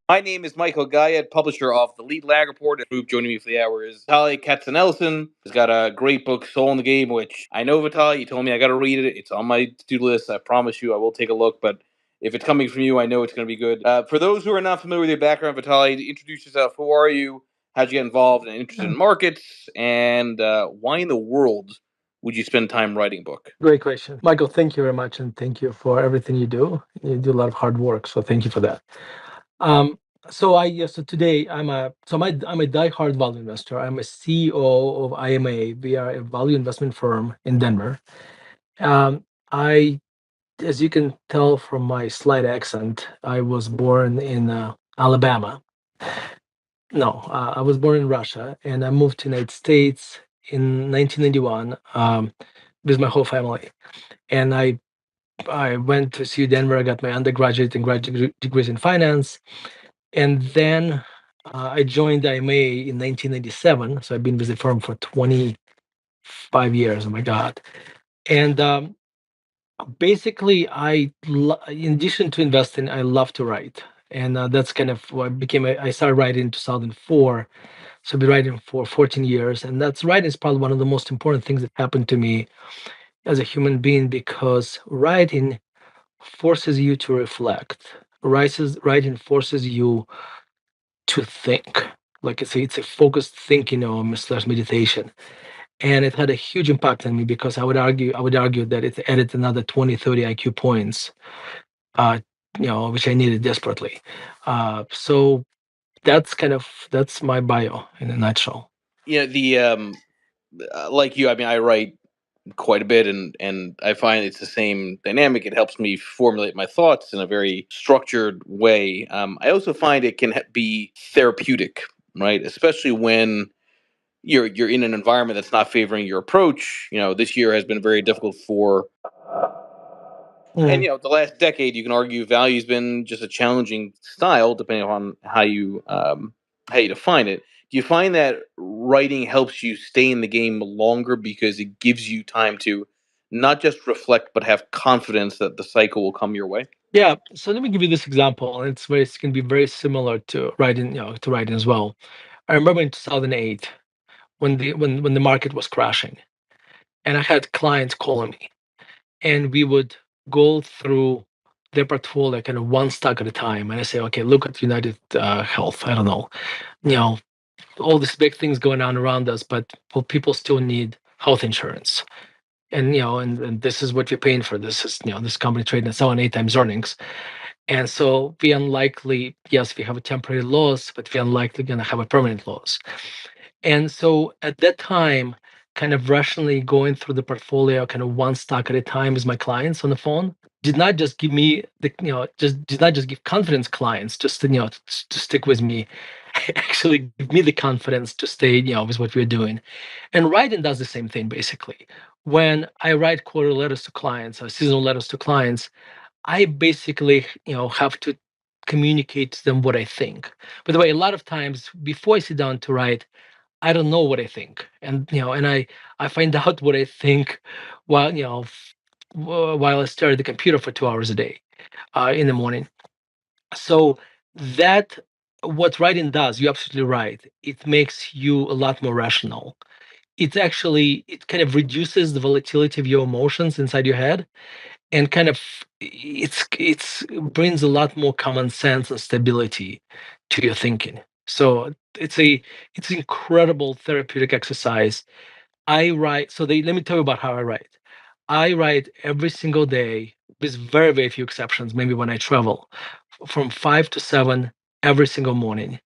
My name is Michael Guyette, publisher of the Lead Lag Report. The group joining me for the hour is Vitaliy Katsenelson. He's got a great book, Soul in the Game, which I know, Vitaliy, you told me I got to read it. It's on my to-do list. I promise you I will take a look, but if it's coming from you, I know it's going to be good. For those who are not familiar with your background, Vitaliy, introduce yourself. Who are you? How'd you get involved and interested in markets? And why in the world would you spend time writing a book? Great question. Michael, thank you very much. And thank you for everything you do. You do a lot of hard work. So thank you for that. Um, so today I'm a diehard value investor. I'm a CEO of IMA. We are a value investment firm in Denver. I, as you can tell from my slight accent, I was born in Alabama. No, I was born in Russia, and I moved to the United States in 1991 with my whole family. And I went to CU Denver. I got my undergraduate and graduate degrees in finance, and then I joined IMA in 1997. So I've been with the firm for 25 years. Oh my God! And basically, in addition to investing, I love to write, and that's kind of what became. I started writing in 2004. So I've been writing for 14 years, and that's writing is probably one of the most important things that happened to me as a human being because writing forces you to reflect. Writing forces you to think. Like it's a focused thinking or slash meditation. And it had a huge impact on me because I would argue that it added another 20, 30 IQ points, uh, which I needed desperately. So that's my bio in a nutshell. Like you, I mean, I write quite a bit, and I find it's the same dynamic. It helps me formulate my thoughts in a very structured way. I also find it can be therapeutic, right? Especially when you're in an environment that's not favoring your approach. This year has been very difficult for, and Mm. the last decade, you can argue value's been just a challenging style, depending on how you define it. Do you find that writing helps you stay in the game longer because it gives you time to not just reflect but have confidence that the cycle will come your way? Yeah. So let me give you this example. It's going to be very similar to writing as well. I remember in 2008 when the market was crashing, and I had clients calling me, and we would go through their portfolio kind of one stock at a time. And I say, okay, look at United Health. I don't know, you know, all these big things going on around us, but well, people still need health insurance. And this is what you're paying for. This is, this company trading at 7, 8 times earnings. And so we unlikely, yes, we have a temporary loss, but we unlikely going to have a permanent loss. And so at that time, kind of rationally going through the portfolio, kind of one stock at a time with my clients on the phone, did not just give me just did not just give confidence clients just to stick with me, actually give me the confidence to stay, with what we're doing. And writing does the same thing basically. When I write quarter letters to clients or seasonal letters to clients, I basically, have to communicate to them what I think. By the way, a lot of times before I sit down to write, I don't know what I think, and I find out what I think while while I stare at the computer for 2 hours a day in the morning. So that what writing does, you're absolutely right. It makes you a lot more rational. It kind of reduces the volatility of your emotions inside your head, and kind of it's brings a lot more common sense and stability to your thinking. So it's incredible therapeutic exercise. I write, let me tell you about how I write. I write every single day with very, very few exceptions, maybe when I travel, from 5 to 7 every single morning.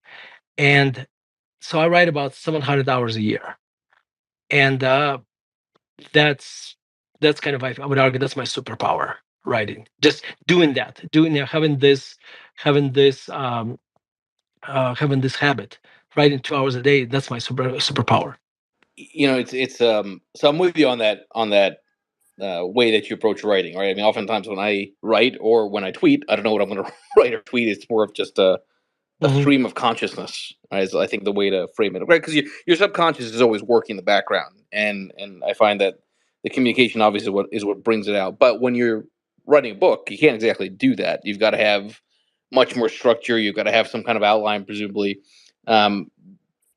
And so I write about 700 hours a year. And that's kind of, I would argue that's my superpower, writing. Just doing that, having this habit, writing 2 hours a day, that's my superpower. So I'm with you on that way that you approach writing, right? I mean, oftentimes when I write or when I tweet, I don't know what I'm going to write or tweet. It's more of just a Hmm. stream of consciousness, right? Is I think the way to frame it, right? Because your subconscious is always working in the background, and I find that the communication obviously is what brings it out. But when you're writing a book, you can't exactly do that. You've got to have much more structure. You've got to have some kind of outline, presumably. Um,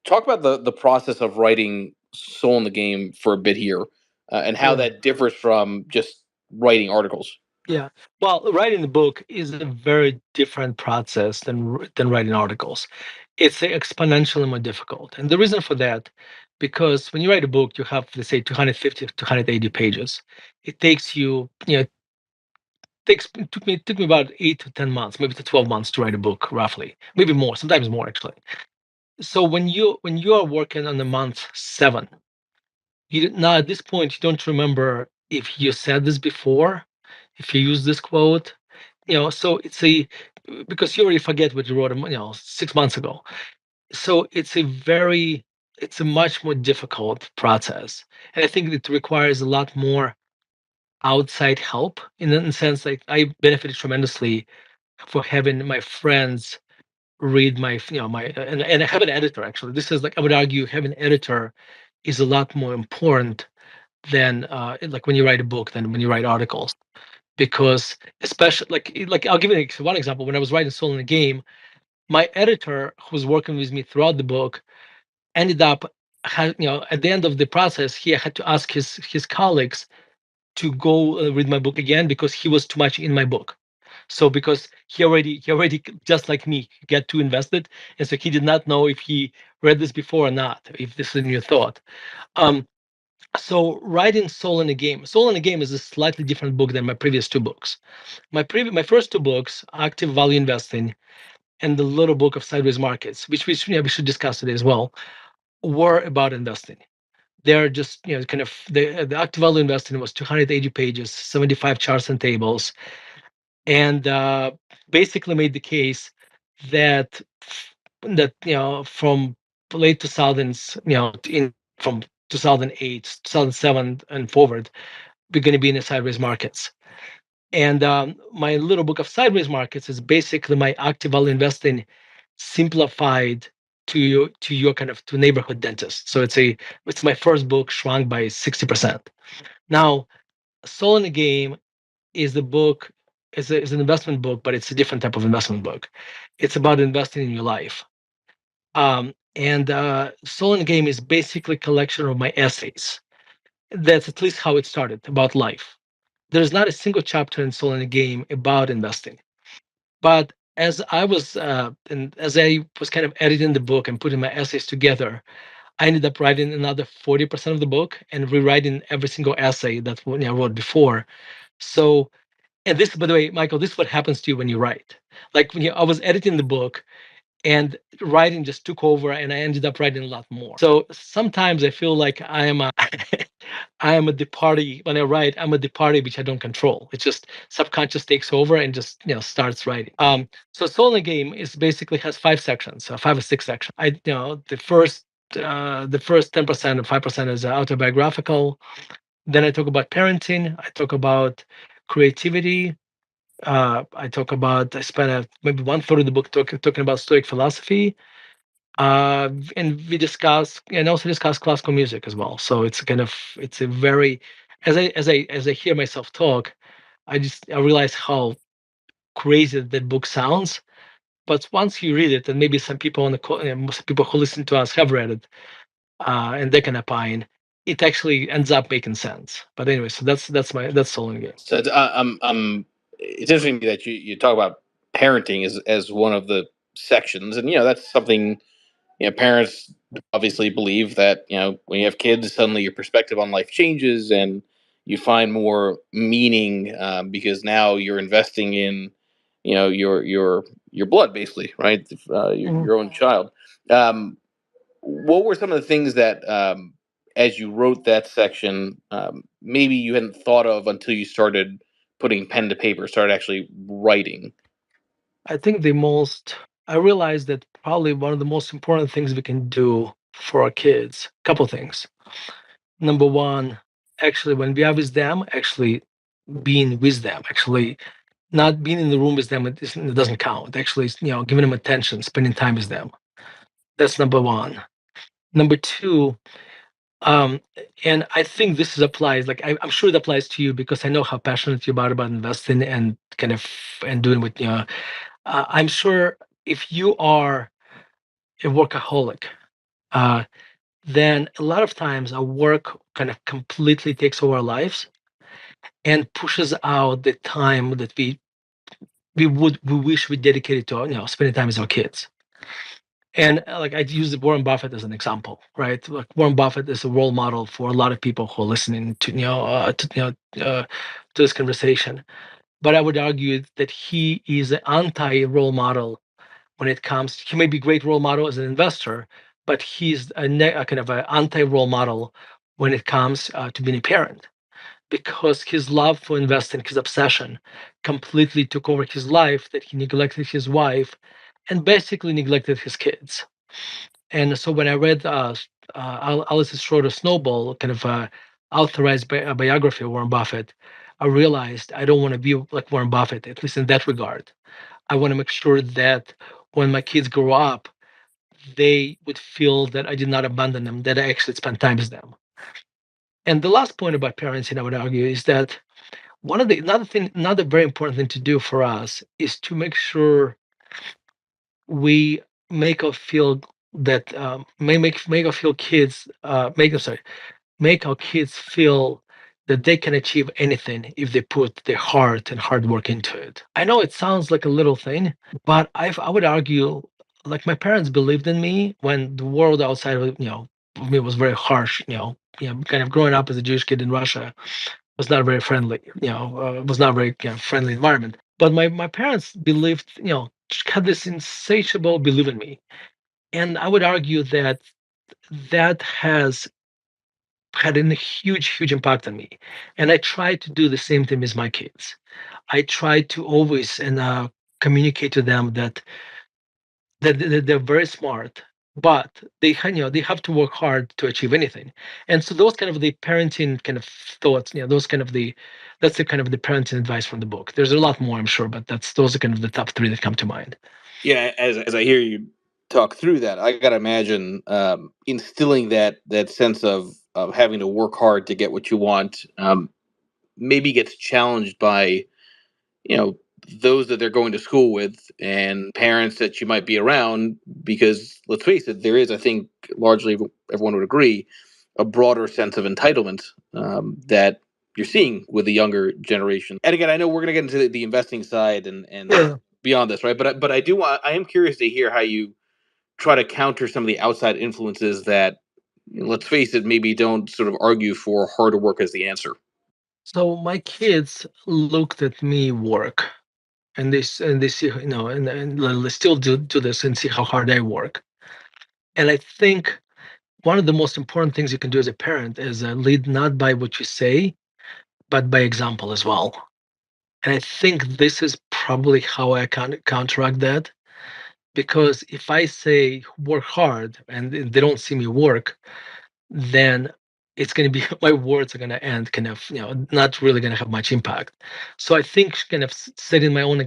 Talk about the process of writing Soul in the Game for a bit here, and how Sure. that differs from just writing articles. Yeah. Well, writing the book is a very different process than writing articles. It's exponentially more difficult. And the reason for that, because when you write a book, you have, let's say, 250 to 180 pages. It takes you, it took me about 8 to 10 months, maybe to 12 months to write a book, roughly. Maybe more, sometimes more actually. So when you are working on the month seven, now at this point you don't remember if you said this before, if you used this quote, so because you already forget what you wrote 6 months ago. So it's a much more difficult process, and I think it requires a lot more outside help. In a sense, like, I benefited tremendously for having my friends read and I have an editor. Actually, this is, like, I would argue, having an editor is a lot more important than like when you write a book than when you write articles, because especially, like I'll give you one example. When I was writing Soul in the Game, my editor, who was working with me throughout the book, ended up at the end of the process, he had to ask his colleagues to go read my book again because he was too much in my book. So because he already, just like me, get too invested, and so he did not know if he read this before or not, if this is a new thought. um so writing Soul in the Game is a slightly different book than my previous two books. My first two books, Active Value Investing and the little book of Sideways Markets, which we should discuss today as well, were about investing. They're just, kind of, the Active Value Investing was 280 pages, 75 charts and tables, and basically made the case that from late 2000s, from 2008, 2007 and forward, we're going to be in the sideways markets. And my little book of Sideways Markets is basically my active value investing simplified to your kind of to neighborhood dentist. So it's my first book shrunk by 60%. Now, Soul in the Game is the book is an investment book, but it's a different type of investment book. It's about investing in your life. And Soul in the Game is basically a collection of my essays. That's at least how it started, about life. There's not a single chapter in Soul in the Game about investing. But as I was kind of editing the book and putting my essays together, I ended up writing another 40% of the book and rewriting every single essay that I wrote before. So, and this, by the way, Michael, this is what happens to you when you write. Like, I was editing the book, and writing just took over, and I ended up writing a lot more. So sometimes I feel like I am a I am at the party. When I write, I'm at the party which I don't control. It's just subconscious takes over and just starts writing. So Soul in the Game is basically has five sections, 5 or 6 sections. The first 10% or 5% is autobiographical. Then I talk about parenting. I talk about creativity. I spent maybe one third of the book talking about Stoic philosophy, and also discuss classical music as well. So it's a very, as I hear myself talk, I realize how crazy that book sounds. But once you read it, and maybe some people on the most people who listen to us have read it, and they can opine, it actually ends up making sense. But anyway, so that's Soul in the Game. So it's interesting that you talk about parenting as one of the sections, and that's something parents obviously believe that when you have kids, suddenly your perspective on life changes, and you find more meaning, because now you're investing in your blood, basically, right? Mhm. Your own child. Um, what were some of the things that, as you wrote that section, maybe you hadn't thought of until you started putting pen to paper, started actually writing? I think I realized that probably one of the most important things we can do for our kids, couple things. Number one, actually, when we are with them, actually being with them, actually not being in the room with them, it doesn't count. Actually, giving them attention, spending time with them. That's number one. Number two, um, and I think this applies. Like, I'm sure it applies to you because I know how passionate you are about investing and kind of and doing what I'm sure if you are a workaholic, uh, then a lot of times our work kind of completely takes over our lives and pushes out the time that we wish we dedicated to spending time with our kids. And like I use Warren Buffett as an example, right? Like Warren Buffett is a role model for a lot of people who are listening to to this conversation. But I would argue that he is an anti role model when it comes. He may be a great role model as an investor, but he's a kind of an anti role model when it comes to being a parent, because his love for investing, his obsession, completely took over his life. That he neglected his wife and basically neglected his kids. And so when I read Alice Schroeder Snowball, kind of authorized a biography of Warren Buffett, I realized I don't want to be like Warren Buffett, at least in that regard. I want to make sure that when my kids grow up, they would feel that I did not abandon them, that I actually spent time with them. And the last point about parenting, I would argue, is that another very important thing to do for us is to make sure we make us feel that make us feel kids make our kids feel that they can achieve anything if they put their heart and hard work into it. I know it sounds like a little thing, but I would argue, like my parents believed in me when the world outside of of me was very harsh. Kind of growing up as a Jewish kid in Russia was not very friendly. Was not very friendly environment. But my parents believed, had this insatiable belief in me, and I would argue that that has had a huge impact on me. And I try to do the same thing with my kids. I try to always and communicate to them that they're very smart, but they have to work hard to achieve anything. And so those kind of the parenting kind of thoughts, those kind of that's the kind of the parenting advice from the book. There's a lot more, I'm sure, but those are kind of the top three that come to mind. Yeah, as I hear you talk through that, I gotta imagine instilling that sense of having to work hard to get what you want maybe gets challenged by you know those that they're going to school with and parents that you might be around, because let's face it, there is, I think, largely everyone would agree, a broader sense of entitlement that you're seeing with the younger generation. And again, I know we're going to get into the investing side and Yeah. beyond this, right? But I am curious to hear how you try to counter some of the outside influences that, let's face it, maybe don't sort of argue for harder work as the answer. So my kids looked at me work, and they see, and they still do this and see how hard I work. And I think one of the most important things you can do as a parent is lead not by what you say, but by example as well. And I think this is probably how I can counteract that. Because if I say work hard and they don't see me work, then it's going to be my words are going to end kind of, not really going to have much impact. So I think kind of setting my own, by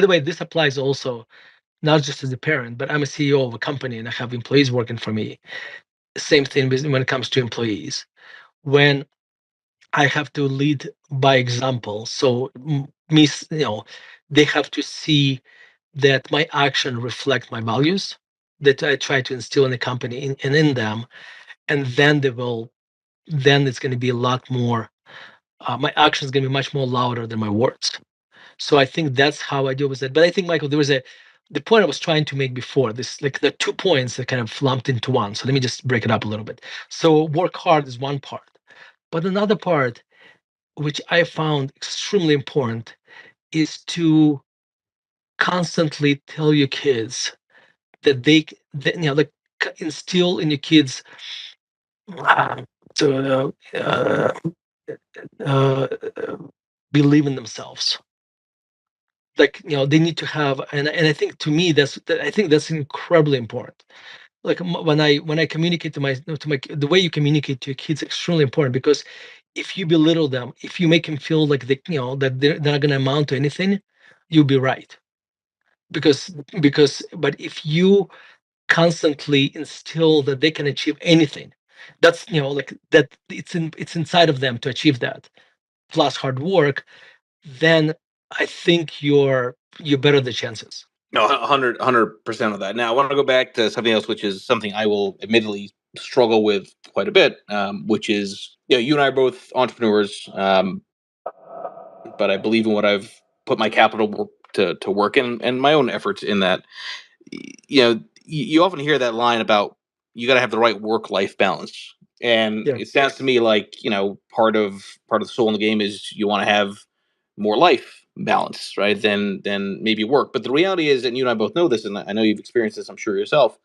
the way, this applies also not just as a parent, but I'm a CEO of a company and I have employees working for me. Same thing when it comes to employees. When I have to lead by example. So they have to see that my action reflect my values that I try to instill in the company and in them, and then then it's going to be a lot more. My action is going to be much more louder than my words. So I think that's how I deal with it. But I think, Michael, there was the point I was trying to make before this, like the 2 points that kind of lumped into one. So let me just break it up a little bit. So work hard is one part, but another part, which I found extremely important, is to constantly tell your kids that like instill in your kids uh, to uh, believe in themselves. Like they need to have, and I think to me I think that's incredibly important. Like when I communicate the way you communicate to your kids is extremely important, because if you belittle them, if you make them feel like that they're not going to amount to anything, you'll be right. But if you constantly instill that they can achieve anything, that's like that it's inside of them to achieve that, plus hard work, then I think you're better the chances. No, 100% of that. Now, I want to go back to something else, which is something I will admittedly struggle with quite a bit, which is, you and I are both entrepreneurs, but I believe in what I've put my capital to work in and my own efforts in that. You often hear that line about you got to have the right work life balance, and Yeah. it sounds to me like part of the soul in the game is you want to have more life balance, right? Than maybe work. But the reality is, and you and I both know this, and I know you've experienced this, I'm sure yourself.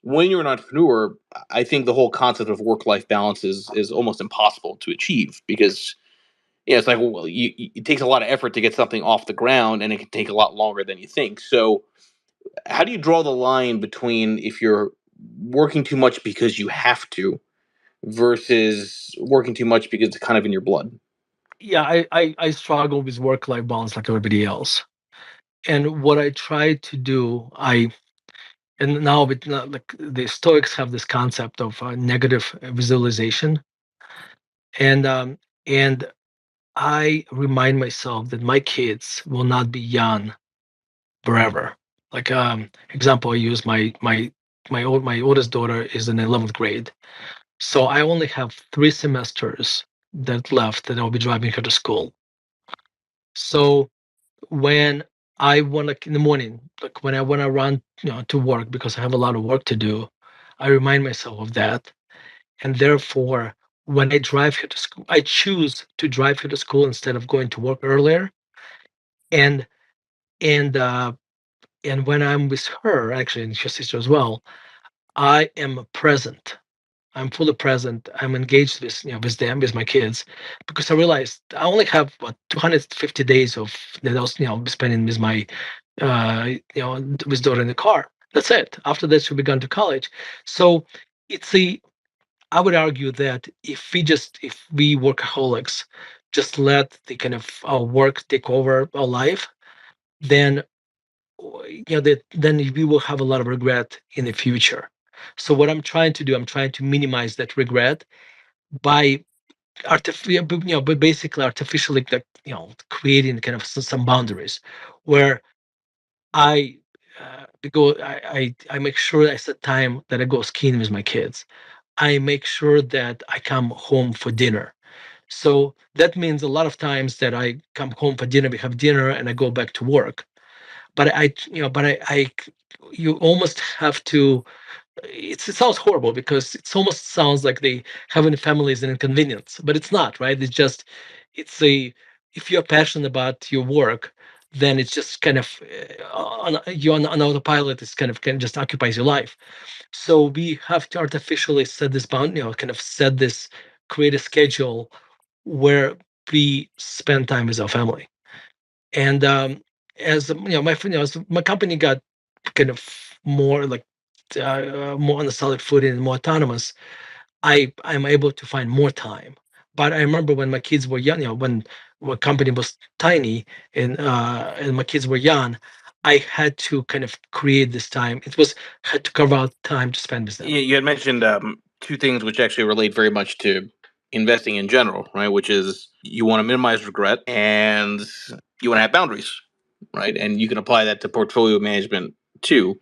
When you're an entrepreneur, I think the whole concept of work life balance is almost impossible to achieve because it's like, well, it takes a lot of effort to get something off the ground, and it can take a lot longer than you think. So how do you draw the line between if you're working too much because you have to versus working too much because it's kind of in your blood? Yeah, I struggle with work life balance like everybody else. And what I try to do, I and now with like the Stoics have this concept of negative visualization, and and I remind myself that my kids will not be young forever. Like example, I use my oldest daughter is in 11th grade, so I only have 3 semesters that left that I'll be driving her to school. So when I want, like in the morning, like when I want to run, to work because I have a lot of work to do, I remind myself of that, and therefore, when I drive her to school, I choose to drive her to school instead of going to work earlier, and and uh, and when I'm with her, actually, and her sister as well, I am present. I'm fully present. I'm engaged with with them, with my kids, because I realized I only have what 250 days of that I was spending with my with daughter in the car. That's it. After that, she'll be gone to college. So it's a I would argue that if we workaholics just let the kind of our work take over our life, then that then we will have a lot of regret in the future. So what I'm trying to do, I'm trying to minimize that regret by but basically artificially, like, creating kind of some boundaries where I I make sure I set time that I go skiing with my kids. I make sure that I come home for dinner. So that means a lot of times that I come home for dinner, we have dinner, and I go back to work. But you almost have to. It sounds horrible because it almost sounds like they having a family is an inconvenience, but it's not, right? It's a if you're passionate about your work, then it's just kind of you're on autopilot. It's kind of just occupies your life. So we have to artificially set this bound, kind of set this, create a schedule where we spend time with our family. And as my friend, as my company got kind of more like more on the solid footing and more autonomous, I'm able to find more time. But I remember when my kids were young, when company was tiny and my kids were young, I had to kind of create this time. It was had to carve out time to spend with them. You had mentioned two things which actually relate very much to investing in general, right? Which is you want to minimize regret and you want to have boundaries, right? And you can apply that to portfolio management too.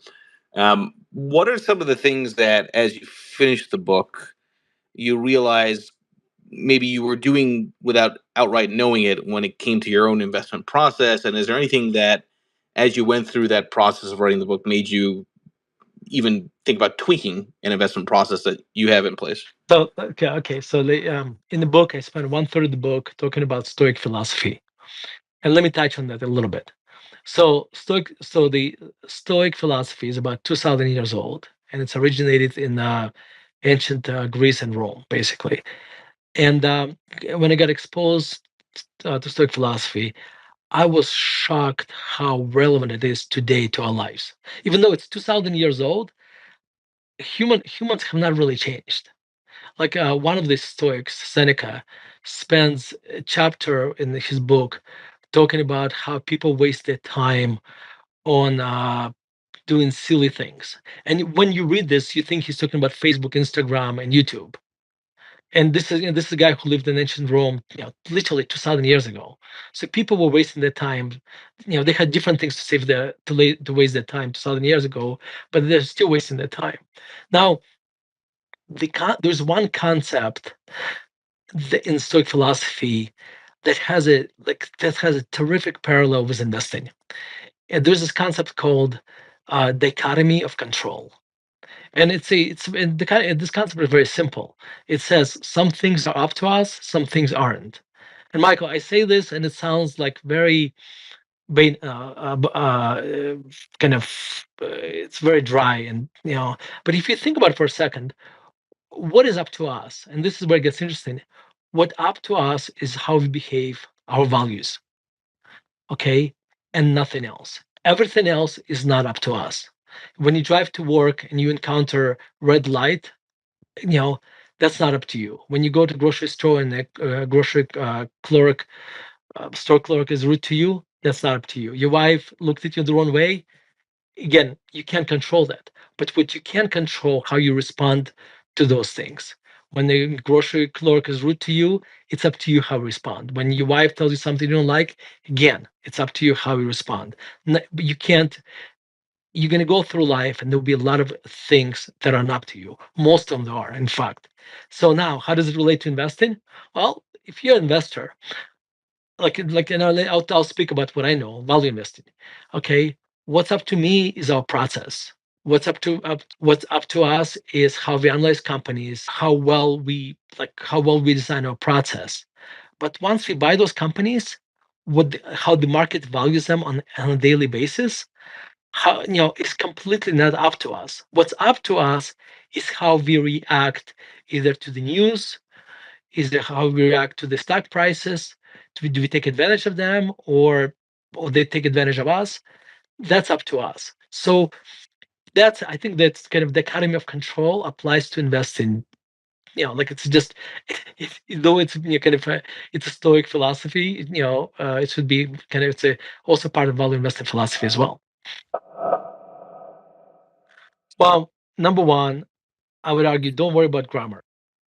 What are some of the things that, as you finish the book, you realize maybe you were doing without outright knowing it when it came to your own investment process? And is there anything that, as you went through that process of writing the book, made you even think about tweaking an investment process that you have in place? So okay. So in the book, I spent 1/3 of the book talking about Stoic philosophy, and let me touch on that a little bit. So the Stoic philosophy is about 2,000 years old, and it's originated in ancient Greece and Rome, basically. And when I got exposed to Stoic philosophy, I was shocked how relevant it is today to our lives. Even though it's 2,000 years old, humans have not really changed. Like one of the Stoics, Seneca, spends a chapter in his book talking about how people waste their time on doing silly things. And when you read this, you think he's talking about Facebook, Instagram, and YouTube. And this is a guy who lived in ancient Rome, literally 2,000 years ago. So people were wasting their time. They had different things to save to waste their time 2,000 years ago, but they're still wasting their time. Now, there's one concept in Stoic philosophy that has a terrific parallel with investing. And there's this concept called dichotomy of control. And this concept is very simple. It says some things are up to us, some things aren't. And Michael, I say this, and it sounds like very kind of it's very dry, and But if you think about it for a second, what is up to us? And this is where it gets interesting. What up to us is how we behave, our values, okay, and nothing else. Everything else is not up to us. When you drive to work and you encounter red light, you know that's not up to you. When you go to grocery store and the grocery store clerk is rude to you, that's not up to you. Your wife looked at you the wrong way. Again, you can't control that, but what you can control, how you respond to those things. When the grocery clerk is rude to you, it's up to you how you respond. When your wife tells you something you don't like, again, it's up to you how you respond. But you can't. You're going to go through life and there'll be a lot of things that are not up to you. Most of them are, in fact. So now, how does it relate to investing? Well, if you're an investor, I'll speak about what I know, value investing. Okay, what's up to me is our process. What's up to us is how we analyze companies, how well we design our process. But once we buy those companies, how the market values them on a daily basis, it's completely not up to us. What's up to us is how we react either to the news, is there how we react to the stock prices. Do we take advantage of them, or they take advantage of us? That's up to us. So I think that's kind of the dichotomy of control applies to investing. Like it's just though it's kind of it's a Stoic philosophy. It should be kind of also part of value investing philosophy as well. Well, number one, I would argue don't worry about grammar.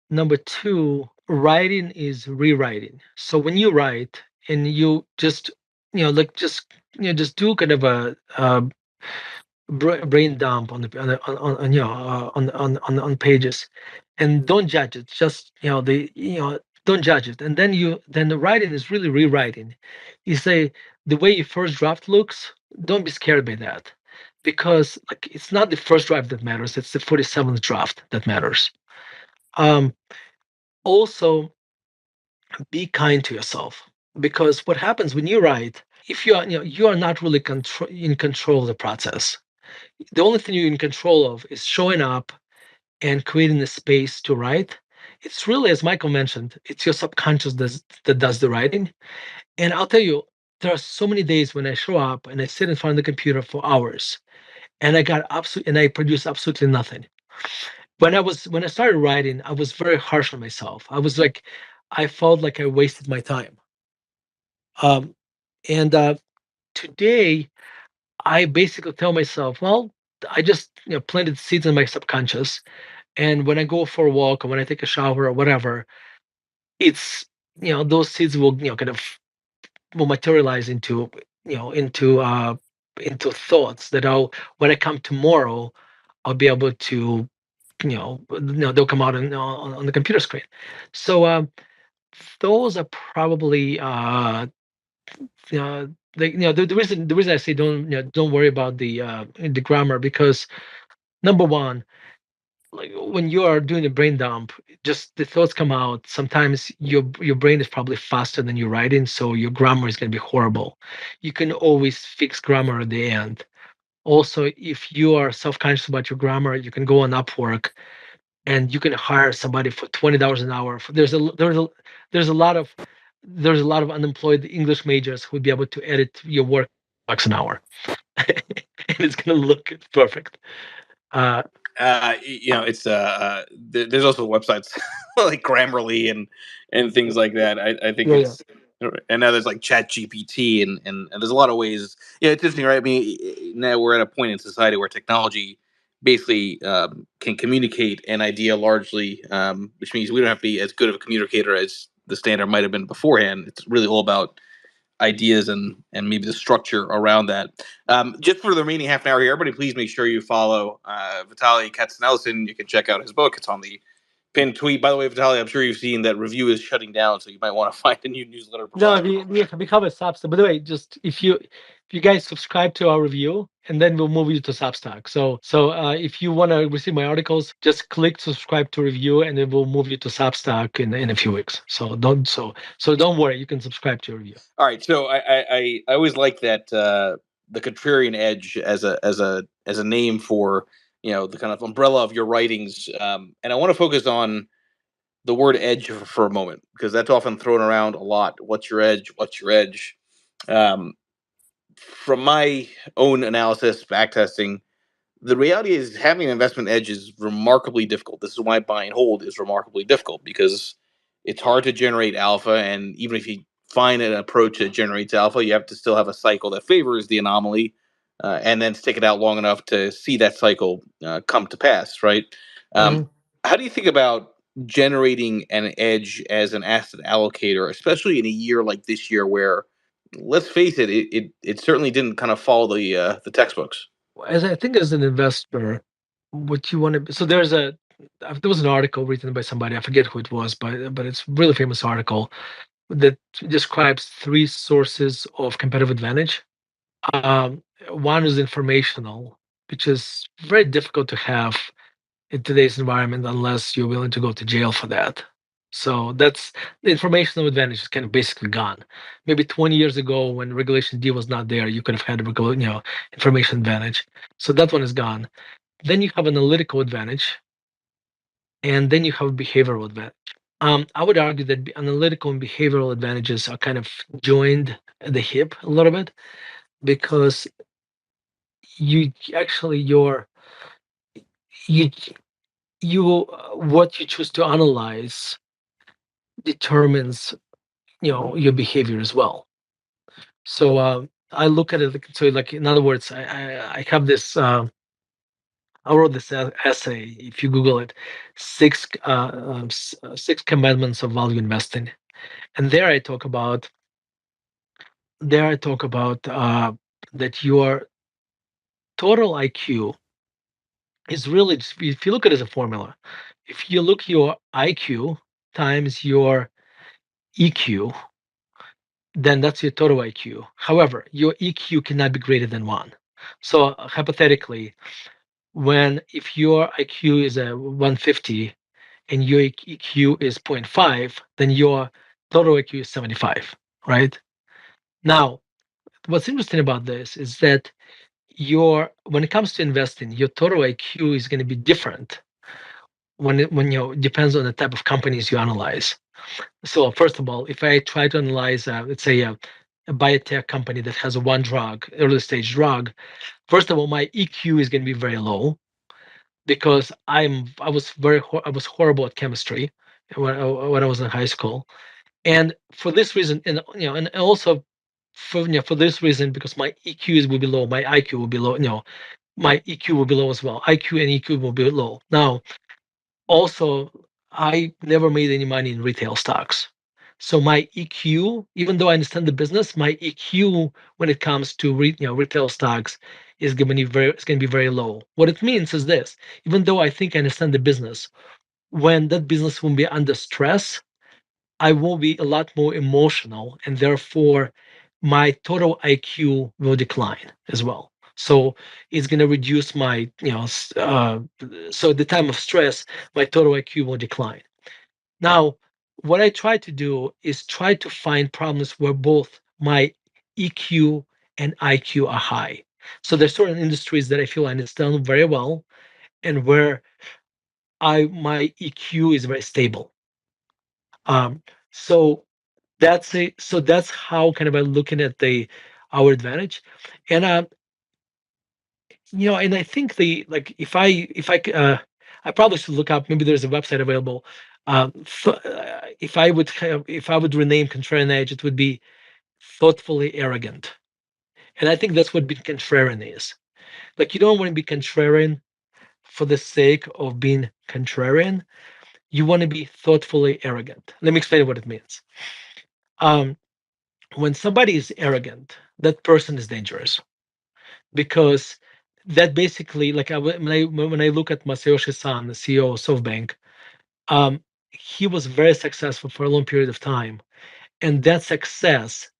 Number two, writing is rewriting. So when you write and you just, just do kind of a brain dump on on pages, and don't judge it. Just don't judge it. And then the writing is really rewriting. You say the way your first draft looks. Don't be scared by that, because like it's not the first draft that matters. It's the 47th draft that matters. Um, Also, be kind to yourself, because what happens when you write, if you are not really in control of the process. The only thing you're in control of is showing up and creating the space to write. It's really, as Michael mentioned, it's your subconscious that does the writing. And I'll tell you, there are so many days when I show up and I sit in front of the computer for hours, and I produce absolutely nothing. When I started writing, I was very harsh on myself. I felt like I wasted my time. Um, and Today, I basically tell myself, well, I just planted seeds in my subconscious, and when I go for a walk or when I take a shower or whatever, it's those seeds will kind of will materialize into thoughts that when I come tomorrow, I'll be able to they'll come out on the computer screen. So those are probably the reason I say don't worry about the grammar, because number one, like when you are doing a brain dump, just the thoughts come out. Sometimes your brain is probably faster than your writing, so your grammar is going to be horrible. You can always fix grammar at the end. Also, if you are self-conscious about your grammar, you can go on Upwork and you can hire somebody for $20 an hour. There's a lot of unemployed English majors who would be able to edit your work bucks an hour, and it's gonna look perfect. Uh, It's there's also websites like Grammarly and things like that. I think yeah, yeah, it's and now there's like Chat GPT and there's a lot of ways. Yeah, it's interesting, right? I mean, now we're at a point in society where technology basically can communicate an idea largely, which means we don't have to be as good of a communicator as the standard might have been beforehand. It's really all about ideas and maybe the structure around that. Just for the remaining half an hour here, everybody, please make sure you follow Vitaliy Katsenelson. You can check out his book. It's on the pinned tweet. By the way, Vitaliy, I'm sure you've seen that review is shutting down, so you might want to find a new newsletter No, provider. we have a Substack. By the way, just if you guys subscribe to our review, and then we'll move you to Substack. If you want to receive my articles, just click subscribe to review, and then we'll move you to Substack in a few weeks. So don't worry, you can subscribe to review. All right, so I always like that the contrarian edge as a name for the kind of umbrella of your writings, and I want to focus on the word edge for a moment because that's often thrown around a lot. What's your edge? What's your edge? Um, from my own analysis, backtesting, the reality is having an investment edge is remarkably difficult. This is why buy and hold is remarkably difficult because it's hard to generate alpha. And even if you find an approach that generates alpha, you have to still have a cycle that favors the anomaly and then stick it out long enough to see that cycle come to pass, right? Um, Mhm. how do you think about generating an edge as an asset allocator, especially in a year like this year where, let's face it, it certainly didn't kind of follow the textbooks. As I think as an investor, what you want to, so there was an article written by somebody, I forget who it was, but it's a really famous article that describes three sources of competitive advantage. One is informational, which is very difficult to have in today's environment unless you're willing to go to jail for that. So that's the informational advantage is kind of basically gone. Maybe 20 years ago, when Regulation D was not there, you could have had a information advantage. So that one is gone. Then you have analytical advantage, and then you have behavioral advantage. I would argue that analytical and behavioral advantages are kind of joined at the hip a little bit because you actually you what you choose to analyze determines your behavior as well. So I look at it so like in other words, I have this. I wrote this essay. If you Google it, six commandments of value investing, and there I talk about that your total IQ is really just, if you look at it as a formula, if you look your IQ times your EQ, then that's your total IQ. However, your EQ cannot be greater than one. So hypothetically, when if your IQ is a 150 and your EQ is zero point 0.5, then your total IQ is 75, right? Now, what's interesting about this is that when it comes to investing, your total IQ is going to be different when depends on the type of companies you analyze. So first of all, if I try to analyze, let's say a biotech company that has a one drug, early stage drug, first of all, my EQ is going to be very low because I was horrible at chemistry when I was in high school, and for this reason, and also for this reason, because my EQs will be low, my IQ will be low, my EQ will be low as well. IQ and EQ will be low. Now, also, I never made any money in retail stocks. So my EQ, even though I understand the business, my EQ when it comes to retail stocks is going to be very low. What it means is this: even though I think I understand the business, when that business will be under stress, I will be a lot more emotional, and therefore my total IQ will decline as well. So it's going to reduce my, so at the time of stress, my total IQ will decline. Now, what I try to do is try to find problems where both my EQ and IQ are high. So there's certain industries that I feel I understand very well, and where I my EQ is very stable. Um, so that's how kind of I'm looking at the our advantage, and and I think the like I probably should look up, maybe there's a website available. If I would rename Contrarian Edge, it would be thoughtfully arrogant, and I think that's what being contrarian is. Like, you don't want to be contrarian for the sake of being contrarian. You want to be thoughtfully arrogant. Let me explain what it means. Um, when somebody is arrogant, that person is dangerous because that basically, like when I look at Masayoshi Son, the CEO of SoftBank, he was very successful for a long period of time, and that success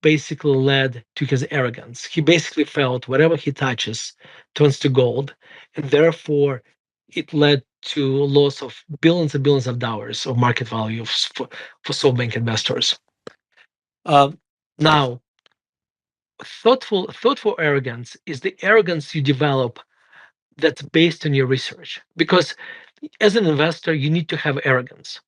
basically led to his arrogance. He basically felt whatever he touches turns to gold, and therefore it led to loss of billions and billions of dollars of market value for SoftBank investors. Um, Now, thoughtful arrogance is the arrogance you develop that's based on your research. Because as an investor, you need to have arrogance.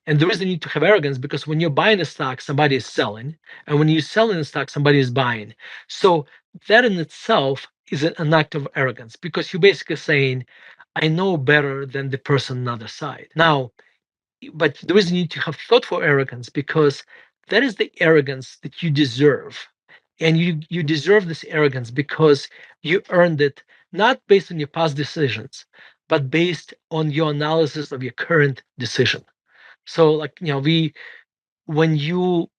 And the reason you need to have arrogance because when you're buying a stock, somebody is selling, and when you're selling a stock, somebody is buying. So that in itself is an act of arrogance because you're basically saying, "I know better than the person on the other side." Now, but the reason you need to have thoughtful arrogance because that is the arrogance that you deserve, and you deserve this arrogance because you earned it not based on your past decisions, but based on your analysis of your current decision. So like we when you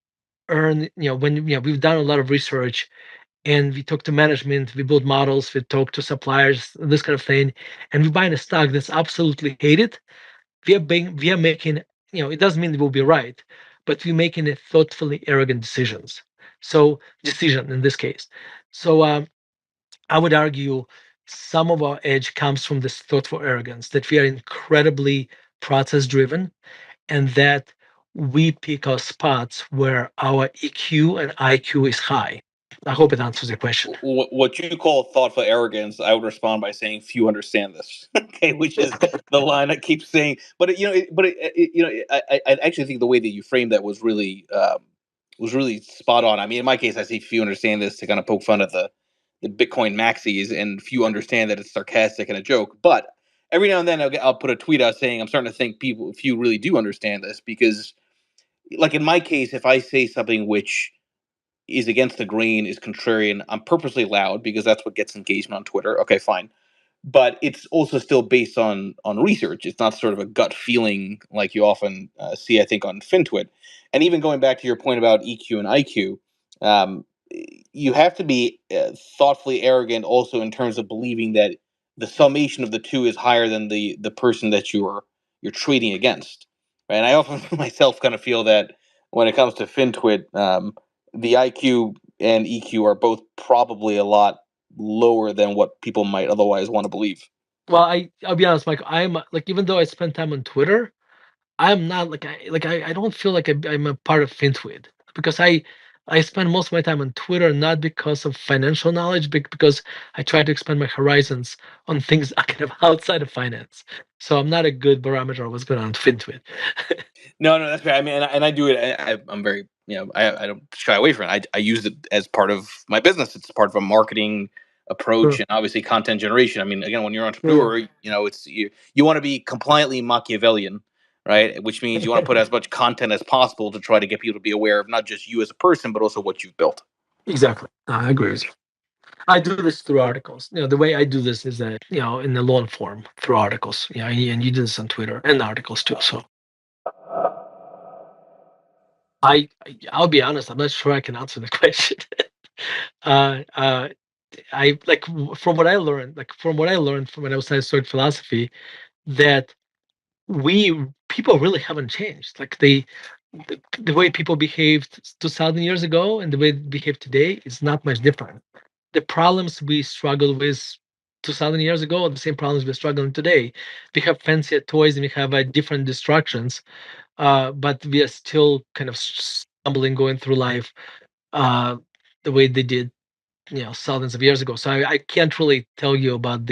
earn when we've done a lot of research and we talk to management, we build models, we talk to suppliers, this kind of thing, and we buy in a stock that's absolutely hated. We are making, it doesn't mean we'll be right, but we're making a thoughtfully arrogant decision in this case. So I would argue some of our edge comes from this thoughtful arrogance that we are incredibly process driven and that we pick our spots where our EQ and IQ is high. I hope it answers the question. What you call thoughtful arrogance, I would respond by saying few understand this. Okay, which is the line I keep saying. But I actually think the way that you framed that was really spot on. I mean, in my case, I see few understand this to kind of poke fun at the Bitcoin maxis, and few understand that it's sarcastic and a joke. But every now and then, I'll put a tweet out saying I'm starting to think few really do understand this because, like in my case, if I say something which is against the grain, is contrarian. I'm purposely loud because that's what gets engagement on Twitter. Okay, fine. But it's also still based on research. It's not sort of a gut feeling like you often see, I think, on FinTwit. And even going back to your point about EQ and IQ, um, you have to be thoughtfully arrogant also in terms of believing that the summation of the two is higher than the person that you're trading against. Right? And I often myself kind of feel that when it comes to FinTwit, the IQ and EQ are both probably a lot lower than what people might otherwise want to believe. Well, I'll be honest, Michael. I'm like even though I spend time on Twitter, I'm not I don't feel like I'm a part of FinTwit because I spend most of my time on Twitter not because of financial knowledge, but because I try to expand my horizons on things kind of outside of finance. So I'm not a good barometer of what's going on FinTwit. No, no, that's fair. I mean, and I do it. I'm very, I don't shy away from it. I use it as part of my business. It's part of a marketing approach Sure. and obviously content generation. I mean, again, when you're an Sure. entrepreneur, it's you want to be compliantly Machiavellian, right? Which means you want to put as much content as possible to try to get people to be aware of not just you as a person, but also what you've built. Exactly. I agree with you. I do this through articles. The way I do this is that, in the long form through articles. And you do this on Twitter and articles too. So I'll be honest, I'm not sure I can answer the question. uh, uh, I like from what I learned, from when I was studying philosophy, that we people really haven't changed. Like the way people behaved 2,000 years ago and the way they behave today is not much different. The problems we struggled with 2,000 years ago are the same problems we're struggling today. We have fancier toys and we have different distractions, but we are still kind of stumbling going through life uh, the way they did, thousands of years ago. So I can't really tell you about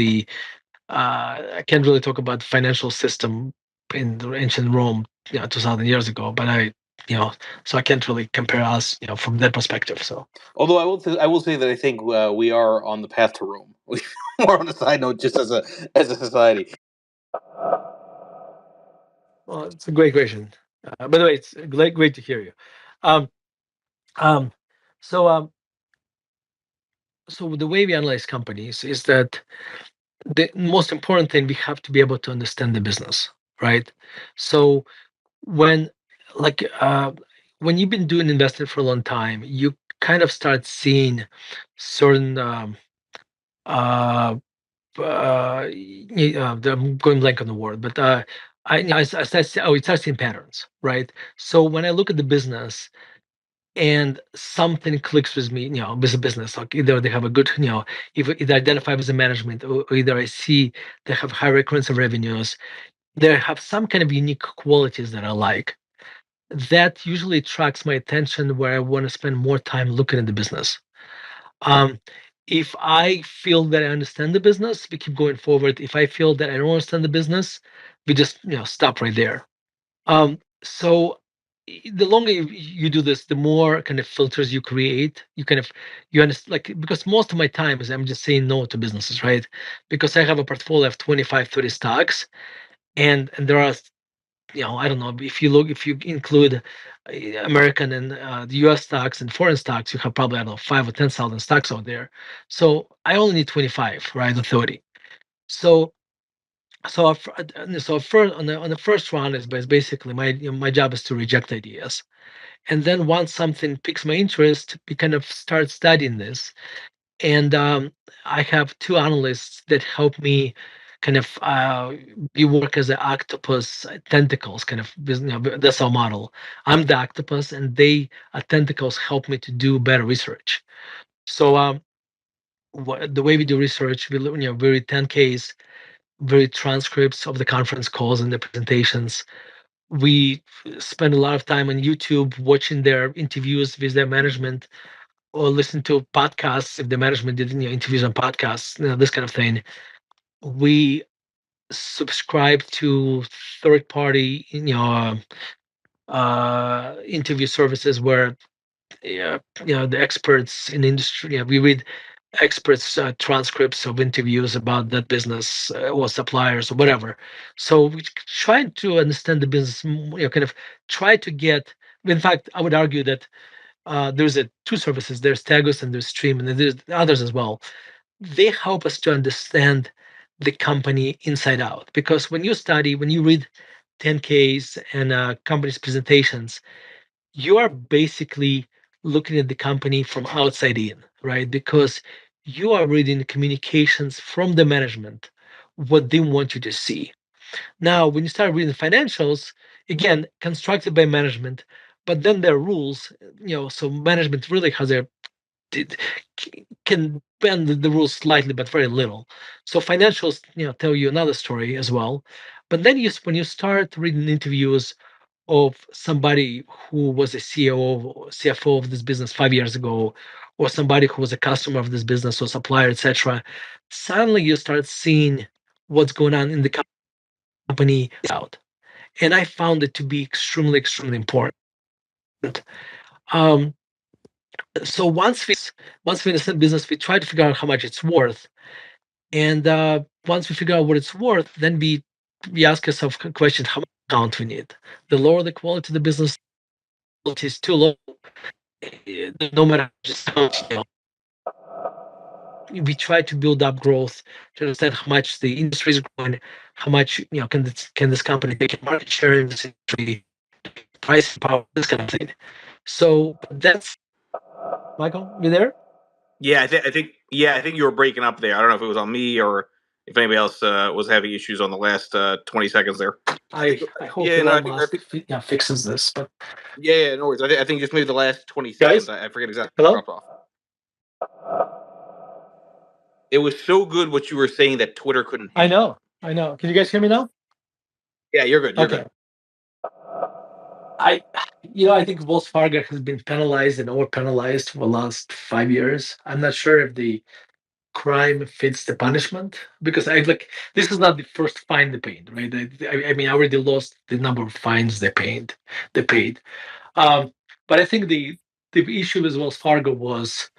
I can't really talk about the financial system in the ancient Rome, 2,000 years ago. But you know, so I can't really compare us, from that perspective. So, Although I will say that I think we are on the path to Rome. More on a side note, just as a society. well, it's a great question. By the way, it's great to hear you. Um, um, so, um, so the way we analyze companies is that the most important thing, we have to be able to understand the business, right? So when like when you've been doing investing for a long time, you kind of start seeing certain uh I'm going blank on the word, but I start seeing patterns, right? So when I look at the business and something clicks with me, with a business, like either they have a good, either identify with the management, or either I see they have high recurrence of revenues, they have some kind of unique qualities that I like. That usually attracts my attention where I want to spend more time looking at the business. Um, if I feel that I understand the business, we keep going forward. If I feel that I don't understand the business, we just stop right there. So the longer you do this, the more kind of filters you create. You kind of you understand, like, because most of my time is I'm just saying no to businesses, right? Because I have a portfolio of 25, 30 stocks, and there are, I don't know, if you include American and the U.S. stocks and foreign stocks, you have probably, I don't know, 5 or 10,000 stocks out there. So I only need 25, right, or 30. So first on the first round is basically my job is to reject ideas, and then once something piques my interest, we kind of start studying this, and I have two analysts that help me kind of we work as an octopus tentacles kind of business. That's our model. I'm the octopus, and they tentacles help me to do better research. So the way we do research, we read 10Ks, we read transcripts of the conference calls and the presentations. We spend a lot of time on YouTube watching their interviews with their management, or listen to podcasts if the management did interviews on podcasts, this kind of thing. We subscribe to third party interview services where the experts in the industry. We read experts transcripts of interviews about that business, or suppliers or whatever. So we try to understand the business, kind of try to get. In fact, I would argue that there's two services. There's Tagus and there's Stream, and there's others as well. They help us to understand the company inside out. Because when you read 10Ks and companies' presentations, you are basically looking at the company from outside in, right? Because you are reading communications from the management, what they want you to see. Now, when you start reading financials, again, constructed by management, but then there are rules, so management really has it can bend the rules slightly, but very little. So financials, tell you another story as well. But then when you start reading interviews of somebody who was a CEO or CFO of this business 5 years ago, or somebody who was a customer of this business or supplier, etc., suddenly you start seeing what's going on in the company out. And I found it to be extremely, extremely important. Um, so once we understand business, we try to figure out how much it's worth, and once we figure out what it's worth, then we ask ourselves a question: how much account we need? The lower the quality of the business, quality is too low. No matter just how much, we try to build up growth to understand how much the industry is growing, how much can this company take market share in this industry, price power, this kind of thing. So that's Michael. You there? Yeah, I think you were breaking up there. I don't know if it was on me or if anybody else was having issues on the last 20 seconds there. I hope Yeah, no, Elon Musk fixes this. But yeah, no worries. I think just maybe the last 20 seconds. guys, I forget exactly what hello. dropped off. It was so good what you were saying that Twitter couldn't I handle. know. I know. Can you guys hear me now? Yeah, you're good. You're Okay. good. I, I think Wells Fargo has been penalized and over penalized for the last 5 years. I'm not sure if the crime fits the punishment, because I like this is not the first fine they paid, right? I mean, I already lost the number of fines they paid. Um, but I think the issue with Wells Fargo was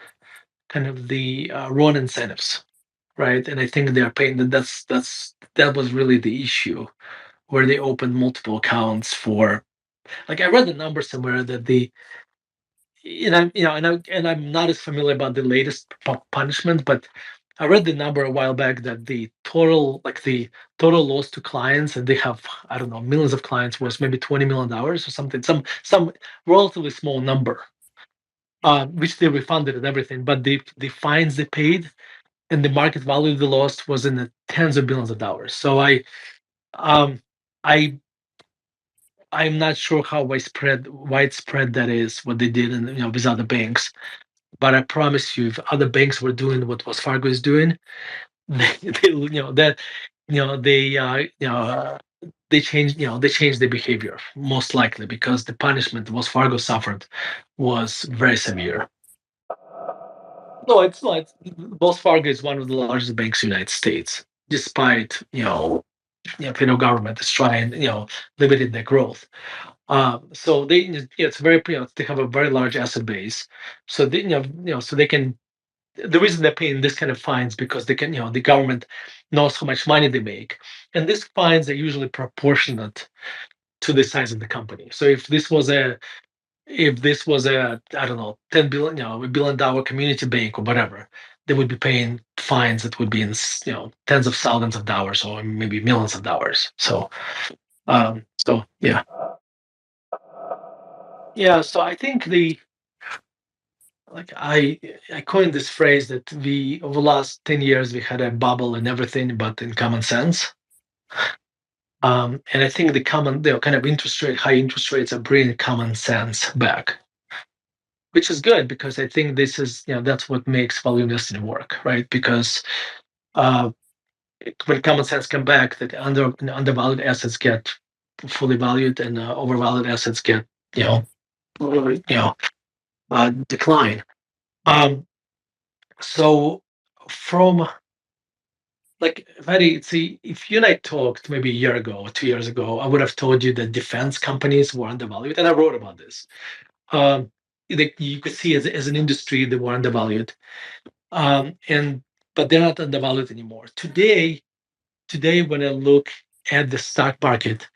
kind of the wrong incentives, right? And I think they are paying that was really the issue, where they opened multiple accounts for, like, I read the number somewhere that and I'm and I'm not as familiar about the latest punishment, but I read the number a while back that the total loss to clients, and they have, I don't know, millions of clients, was maybe $20 million or something, some relatively small number, which they refunded and everything. But the fines they paid and the market value they lost was in the tens of billions of dollars. So um I I'm not sure how widespread that is, what they did, and with other banks. But I promise you, if other banks were doing what Wells Fargo is doing, they that they they changed their behavior, most likely, because the punishment Wells Fargo suffered was very severe. No, it's not. Wells Fargo is one of the largest banks in the United States, despite federal government is trying limiting their growth. So it's very they have a very large asset base, so so they can. The reason they're paying this kind of fines because they can the government knows how much money they make, and these fines are usually proportionate to the size of the company. So if this was a I don't know, 10 billion, $1 billion community bank or whatever, they would be paying fines that would be in tens of thousands of dollars or maybe millions of dollars. So yeah. Yeah, so I think the like I coined this phrase that we over the last 10 years we had a bubble in everything but in common sense. And I think the kind of high interest rates are bringing common sense back, which is good because I think this is that's what makes value investing work, right? Because uh, when common sense come back, that undervalued assets get fully valued, and overvalued assets get you know you know decline. Um, so from like very see if you and I talked maybe a year ago or 2 years ago, I would have told you that defense companies were undervalued, and I wrote about this. Um, you could see as an industry they were undervalued, and but they're not undervalued anymore. Today, when I look at the stock market,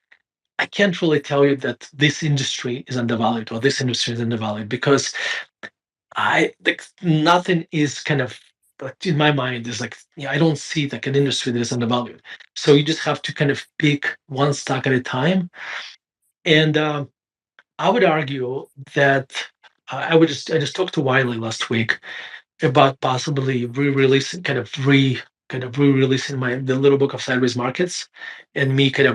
I can't really tell you that this industry is undervalued or this industry is undervalued because I like nothing is kind of like in my mind is like I don't see like an industry that is undervalued. So you just have to kind of pick one stock at a time. And I would argue that I just talked to Wiley last week about possibly re-releasing kind of re-releasing my the little book of sideways markets, and me kind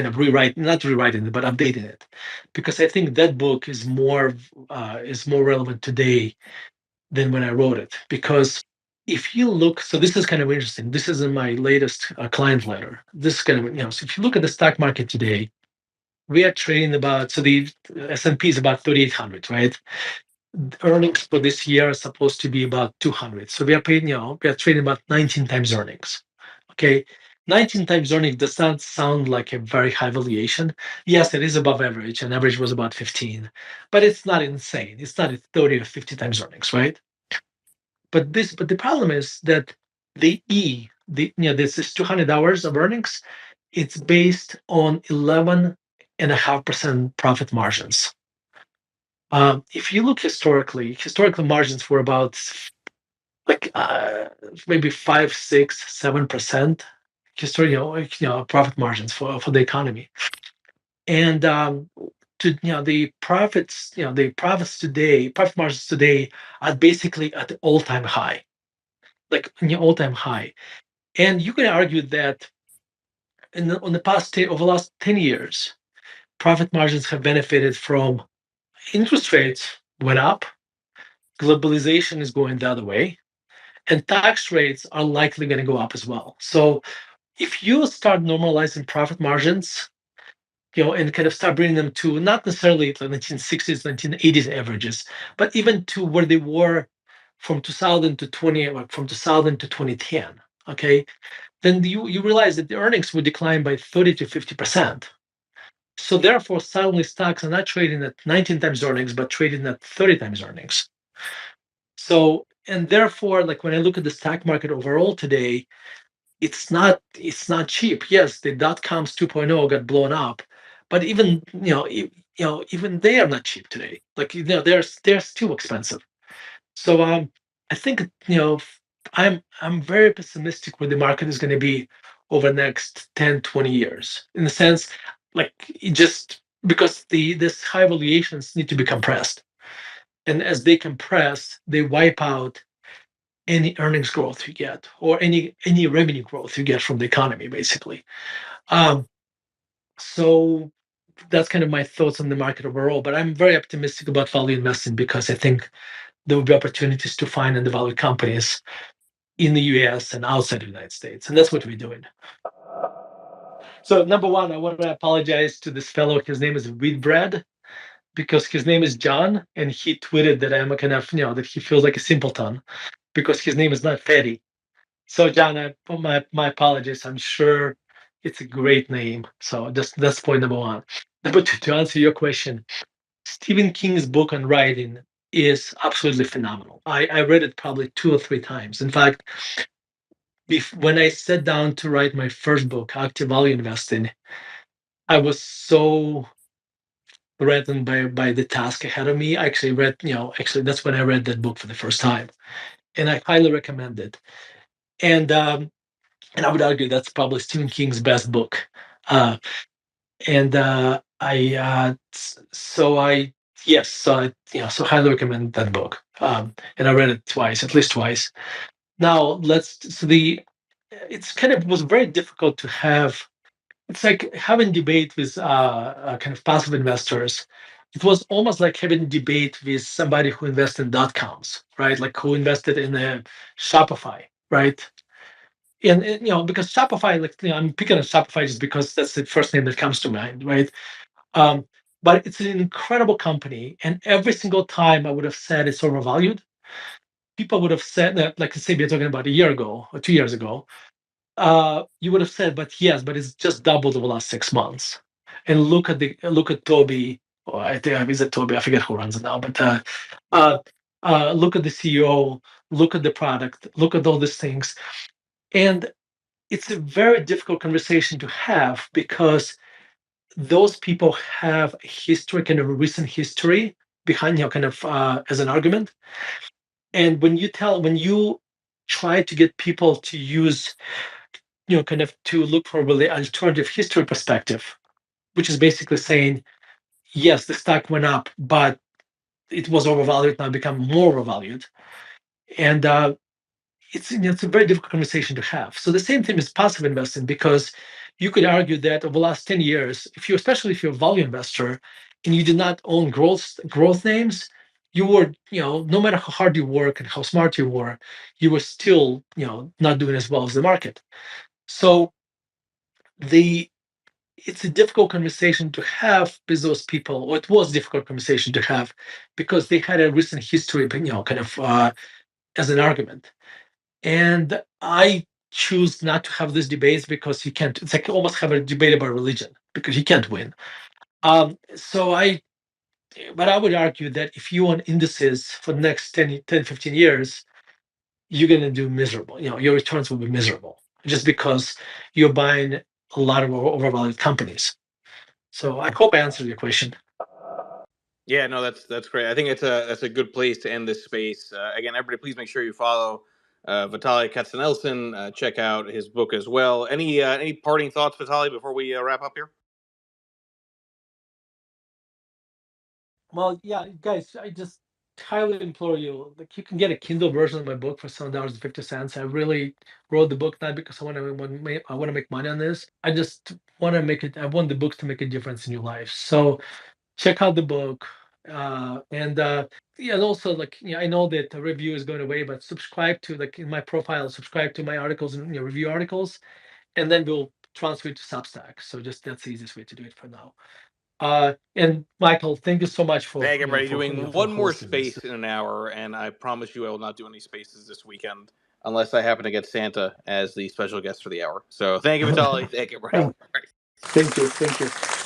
of rewrite not rewriting it but updating it, because I think that book is more relevant today than when I wrote it. Because if you look, so this is kind of interesting. This is in my latest client letter. This is kind of so if you look at the stock market today, we are trading about so the S&P is about 3,800, right? Earnings for this year are supposed to be about 200. So we are trading about 19 times earnings. Okay. 19 times earnings does not sound like a very high valuation. Yes, it is above average, and average was about 15, but it's not insane. It's not at 30 or 50 times earnings, right? But the problem is that this is 200 hours of earnings. It's based on 11.5% profit margins. If you look historical margins were about like maybe 5, 6, 7% history, profit margins for the economy. And profit margins today are basically at the all-time high, like all-time high. And you can argue that on the over the last 10 years, profit margins have benefited from interest rates went up, globalization is going the other way, and tax rates are likely going to go up as well. So if you start normalizing profit margins, and kind of start bringing them to not necessarily the 1960s, 1980s averages, but even to where they were from 2000 to 20, like from 2000 to 2010, okay, then you realize that the earnings would decline by 30 to 50%. So therefore, suddenly stocks are not trading at 19 times earnings, but trading at 30 times earnings. So, and therefore, like when I look at the stock market overall today, it's not cheap. Yes, the dot coms 2.0 got blown up, but even even they are not cheap today. Like they're too expensive. So I think I'm very pessimistic where the market is going to be over the next 10, 20 years. In the sense, like just because this high valuations need to be compressed. And as they compress, they wipe out any earnings growth you get or any revenue growth you get from the economy, basically. Um, so that's kind of my thoughts on the market overall. But I'm very optimistic about value investing because I think there will be opportunities to find and develop companies in the US and outside the United States. And that's what we're doing. So, number one, I want to apologize to this fellow. His name is Wheatbread because his name is John. And he tweeted that I'm a kind of, that he feels like a simpleton because his name is not Fetty. So, John, my apologies. I'm sure it's a great name. So, that's point number one. Number two, to answer your question, Stephen King's book on writing is absolutely phenomenal. I read it probably 2 or 3 times. In fact, when I sat down to write my first book, Active Value Investing, I was so threatened by the task ahead of me. I actually read, that's when I read that book for the first time, and I highly recommend it. And I would argue that's probably Stephen King's best book. Uh, and so I yes, so highly recommend that book. And I read it twice, at least twice. Now it's kind of was very difficult to have. It's like having debate with kind of passive investors. It was almost like having debate with somebody who invested in dot coms, right? Like who invested in Shopify, right? And because Shopify, like I'm picking on Shopify just because that's the first name that comes to mind, right? Um, but it's an incredible company, and every single time I would have said it's overvalued, people would have said that, like say we're talking about a year ago or 2 years ago, you would have said, but yes, but it's just doubled over the last 6 months. And look at Toby, or I think is it Toby? I forget who runs it now, but uh, look at the CEO, look at the product, look at all these things, and it's a very difficult conversation to have because those people have a history, kind of a recent history behind, kind of as an argument. And when you try to get people to use, kind of to look for a really alternative history perspective, which is basically saying, yes, the stock went up, but it was overvalued, now become more overvalued. And it's a very difficult conversation to have. So the same thing is passive investing, because you could argue that over the last 10 years, especially if you're a value investor and you did not own growth names, you were, no matter how hard you work and how smart you were still, not doing as well as the market. So the it's a difficult conversation to have with those people, or it was a difficult conversation to have because they had a recent history, kind of as an argument. And I choose not to have these debates because you can't. It's like almost have a debate about religion because you can't win. So but I would argue that if you own indices for the next 10, 15 years, you're going to do miserable. Your returns will be miserable just because you're buying a lot of overvalued companies. So I hope I answered your question. Yeah, no, that's great. I think that's a good place to end this space. Again, everybody, please make sure you follow Vitaliy Katsenelson. Check out his book as well. Any parting thoughts, Vitaliy, before we wrap up here? Well, yeah, guys, I just highly implore you. Like, you can get a Kindle version of my book for $7.50. I really wrote the book not because I want to make money on this. I just want to make it. I want the book to make a difference in your life. So check out the book, and yeah, and also like I know that the review is going away, but subscribe to, like, in my profile, subscribe to my articles and review articles, and then we'll transfer it to Substack. So just that's the easiest way to do it for now. And Michael, thank you so much for Thank everybody. Doing for one more hosting this. space in an hour, and I promise you I will not do any spaces this weekend unless I happen to get Santa as the special guest for the hour. So thank you, Vitaliy. Thank you, everybody. Thank you. Thank you.